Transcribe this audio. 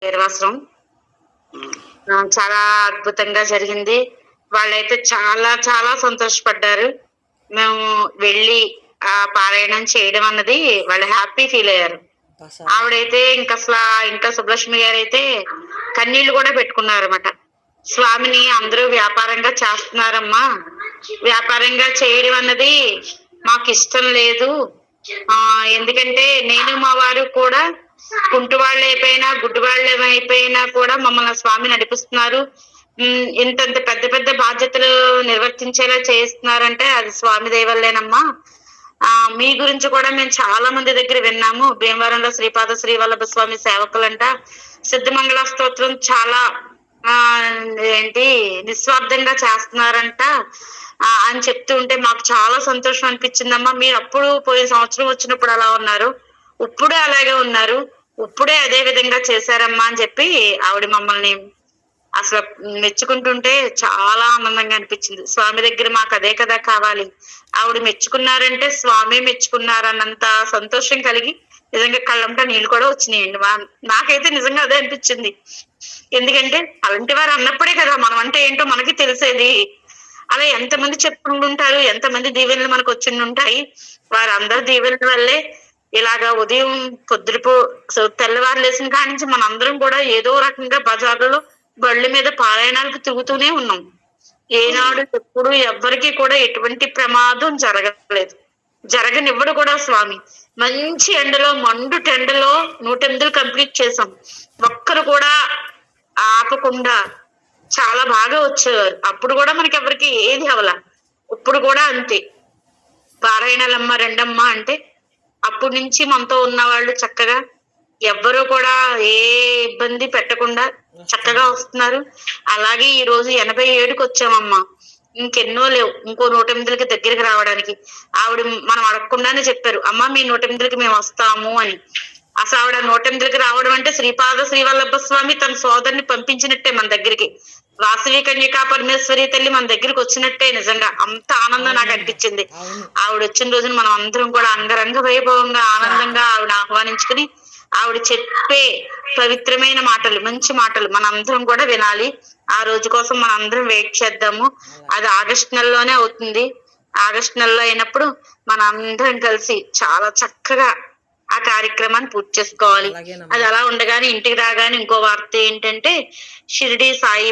పేరువాసరం. హ్మ్. చాలా అద్భుతంగా జరిగింది. వాళ్ళైతే చాలా చాలా సంతోషపడ్డారు. మేము వెళ్ళి పారాయణం చేయడం అన్నది వాళ్ళు హ్యాపీ ఫీల్ అయ్యారు. ఆవిడైతే ఇంకా సుబ్బలక్ష్మి గారైతే కన్నీళ్లు కూడా పెట్టుకున్నారన్నమాట. స్వామిని అందరూ వ్యాపారంగా చేస్తున్నారమ్మా. వ్యాపారంగా చేయడం అన్నది మాకిష్టం లేదు. ఎందుకంటే నేను మా వారు కూడా కుంటివాళ్ళైపోయినా, గుడ్డివాళ్ళమైపోయినా కూడా మమ్మల్ని స్వామి నడిపిస్తున్నారు. ఇంతంత పెద్ద పెద్ద బాధ్యతలు నిర్వర్తించేలా చేస్తున్నారంటే అది స్వామి దయ వల్లేనమ్మా. మీ గురించి కూడా మేము చాలా మంది దగ్గర విన్నాము. భీమవరంలో శ్రీపాద శ్రీవల్లభ స్వామి సేవకులంట సిద్ధమంగళ స్తోత్రం చాలా ఏంటి నిస్వార్థంగా చేస్తున్నారంట అని చెప్తూ ఉంటే మాకు చాలా సంతోషం అనిపించిందమ్మా. మీరు అప్పుడు పోయిన సంవత్సరం వచ్చినప్పుడు అలా ఉన్నారు, ఇప్పుడే అలాగే ఉన్నారు, ఇప్పుడే అదే విధంగా చేశారమ్మా అని చెప్పి ఆవిడ మమ్మల్ని అసలు మెచ్చుకుంటుంటే చాలా ఆనందంగా అనిపించింది. స్వామి దగ్గర మాకు అదే కదా కావాలి. ఆవిడ మెచ్చుకున్నారంటే స్వామి మెచ్చుకున్నారన్నంత సంతోషం కలిగి నిజంగా కళ్ళంట నీళ్ళు కూడా వచ్చినాయండి. నాకైతే నిజంగా అదే అనిపించింది. ఎందుకంటే అలాంటి వారు అన్నప్పుడే కదా మనం అంటే ఏంటో మనకి తెలిసేది. అలా ఎంతమంది చెప్పుకుంటుంటారు, ఎంతమంది దీవెనలు మనకు వచ్చిండుంటాయి. వారందరి దీవెనల వల్లే ఇలాగా ఉదయం తెల్లవారు లేసిన కాడి నుంచి మనందరం కూడా ఏదో రకంగా బజార్లలో బళ్ళ మీద పారాయణాలకు తిరుగుతూనే ఉన్నాం. ఏనాడు ఎప్పుడు ఎవ్వరికి కూడా ఎటువంటి ప్రమాదం జరగలేదు, జరగనివ్వడు కూడా స్వామి. మంచి ఎండలో మండు టెండలో 108 కంప్లీట్ చేసాం. ఒక్కరు కూడా ఆపకుండా చాలా బాగా వచ్చేవారు. అప్పుడు కూడా మనకి ఎవరికి ఏది అవలా. ఇప్పుడు కూడా అంతే. పారాయణాలమ్మ రెండమ్మ అంటే అప్పటి నుంచి మనతో ఉన్న వాళ్ళు చక్కగా ఎవ్వరూ కూడా ఏ ఇబ్బంది పెట్టకుండా చక్కగా వస్తున్నారు. అలాగే ఈ రోజు 87కి వచ్చామమ్మా. ఇంకెన్నో లేవు, ఇంకో 108కి దగ్గరికి రావడానికి. ఆవిడ మనం అడగకుండానే చెప్పారు, అమ్మ మీ 108కి మేము వస్తాము అని. అసలు ఆవిడ 108కి రావడం అంటే శ్రీపాద శ్రీవల్లభ స్వామి తన సోదరుని పంపించినట్టే మన దగ్గరికి. వాసవి కన్యకా పరమేశ్వరి తల్లి మన దగ్గరికి వచ్చినట్టే. నిజంగా అంత ఆనందం నాకు అనిపించింది. ఆవిడ వచ్చిన రోజున మనం అందరం కూడా అంగరంగ వైభవంగా ఆనందంగా ఆవిడ ఆహ్వానించుకుని ఆవిడ చెప్పే పవిత్రమైన మాటలు, మంచి మాటలు మనందరం కూడా వినాలి. ఆ రోజు కోసం మనం అందరం వెయిట్ చేద్దాము. అది ఆగస్టు నెలలోనే అవుతుంది. ఆగస్టు నెలలో అయినప్పుడు మన అందరం కలిసి చాలా చక్కగా ఆ కార్యక్రమాన్ని పూర్తి చేసుకోవాలి. అది అలా ఉండగానే ఇంటికి రాగానే ఇంకో వార్త ఏంటంటే షిరిడి సాయి